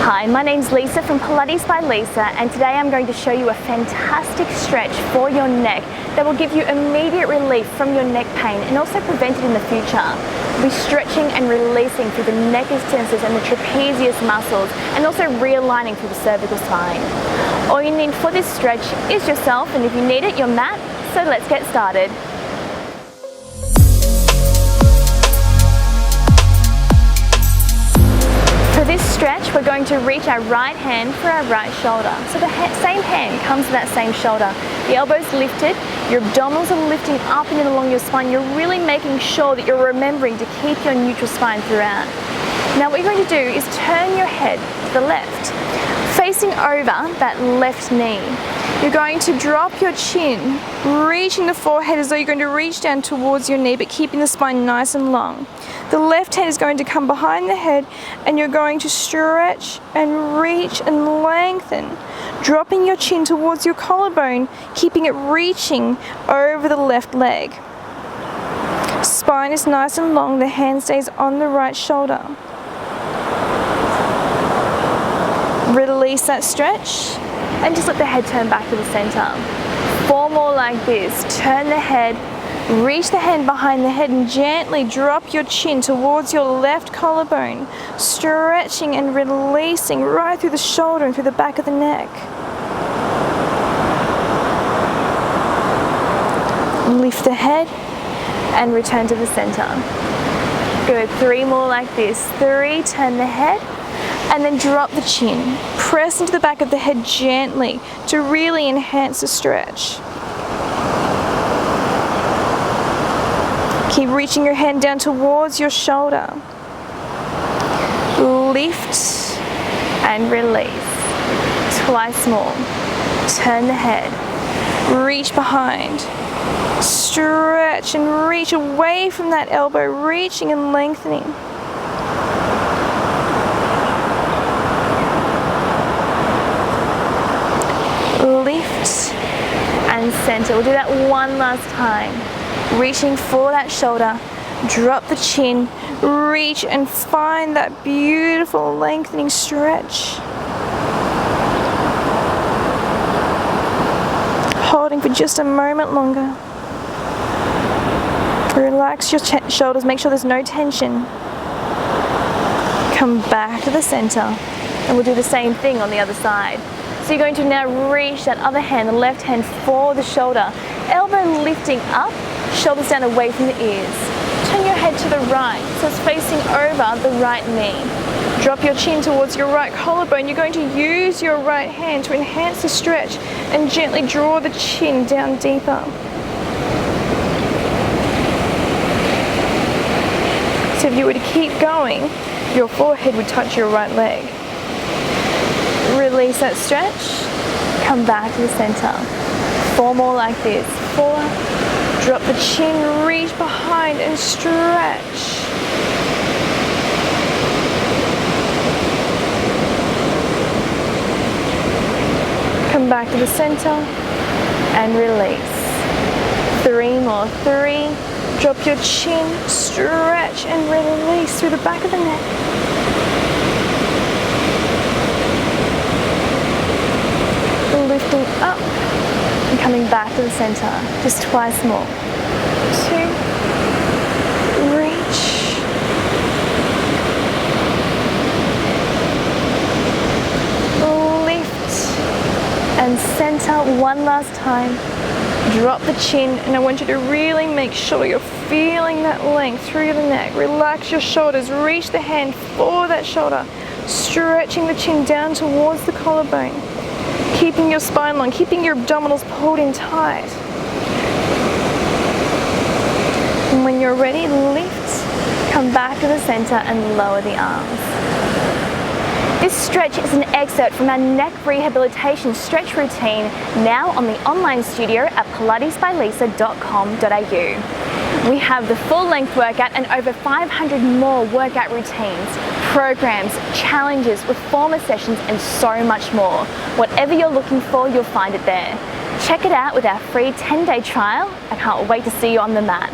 Hi, my name's Lisa from Pilates by Lisa, and today I'm going to show you a fantastic stretch for your neck that will give you immediate relief from your neck pain and also prevent it in the future. We'll be stretching and releasing through the neck extensors and the trapezius muscles, and also realigning through the cervical spine. All you need for this stretch is yourself, and if you need it, your mat. So let's get started. For this stretch, we're going to reach our right hand for our right shoulder. So the same hand comes to that same shoulder. The elbow's lifted, your abdominals are lifting up and in along your spine. You're really making sure that you're remembering to keep your neutral spine throughout. Now what you're going to do is turn your head to the left, facing over that left knee. You're going to drop your chin, reaching the forehead as though you're going to reach down towards your knee, but keeping the spine nice and long. The left hand is going to come behind the head, and you're going to stretch and reach and lengthen, dropping your chin towards your collarbone, keeping it reaching over the left leg. Spine is nice and long, the hand stays on the right shoulder. Release that stretch, and just let the head turn back to the center. 4 more like this. Turn the head, reach the hand behind the head, and gently drop your chin towards your left collarbone, stretching and releasing right through the shoulder and through the back of the neck. Lift the head and return to the center. Good. 3 more like this. 3, turn the head, and then drop the chin. Press into the back of the head gently to really enhance the stretch. Keep reaching your hand down towards your shoulder. Lift and release. Twice more. Turn the head. Reach behind. Stretch and reach away from that elbow, reaching and lengthening. Lift and center. We'll do that one last time. Reaching for that shoulder, drop the chin, reach and find that beautiful lengthening stretch. Holding for just a moment longer. Relax your shoulders, make sure there's no tension. Come back to the center, and we'll do the same thing on the other side. So you're going to now reach that other hand, the left hand, for the shoulder. Elbow lifting up, shoulders down away from the ears. Turn your head to the right, so it's facing over the right knee. Drop your chin towards your right collarbone. You're going to use your right hand to enhance the stretch and gently draw the chin down deeper. So if you were to keep going, your forehead would touch your right leg. Release that stretch, come back to the center. 4 more like this. 4, drop the chin, reach behind and stretch. Come back to the center and release. 3 more. 3, drop your chin, stretch and release through the back of the neck. Lifting up and coming back to the center. Just twice more. 2, reach. Lift and center. One last time. Drop the chin, and I want you to really make sure you're feeling that length through the neck. Relax your shoulders. Reach the hand for that shoulder, stretching the chin down towards the collarbone. Keeping your spine long, keeping your abdominals pulled in tight. And when you're ready, lift, come back to the center and lower the arms. This stretch is an excerpt from our neck rehabilitation stretch routine, now on the online studio at pilatesbylisa.com.au. We have the full length workout and over 500 more workout routines, programs, challenges, reformer sessions and so much more. Whatever you're looking for, you'll find it there. Check it out with our free 10-day trial. I can't wait to see you on the mat.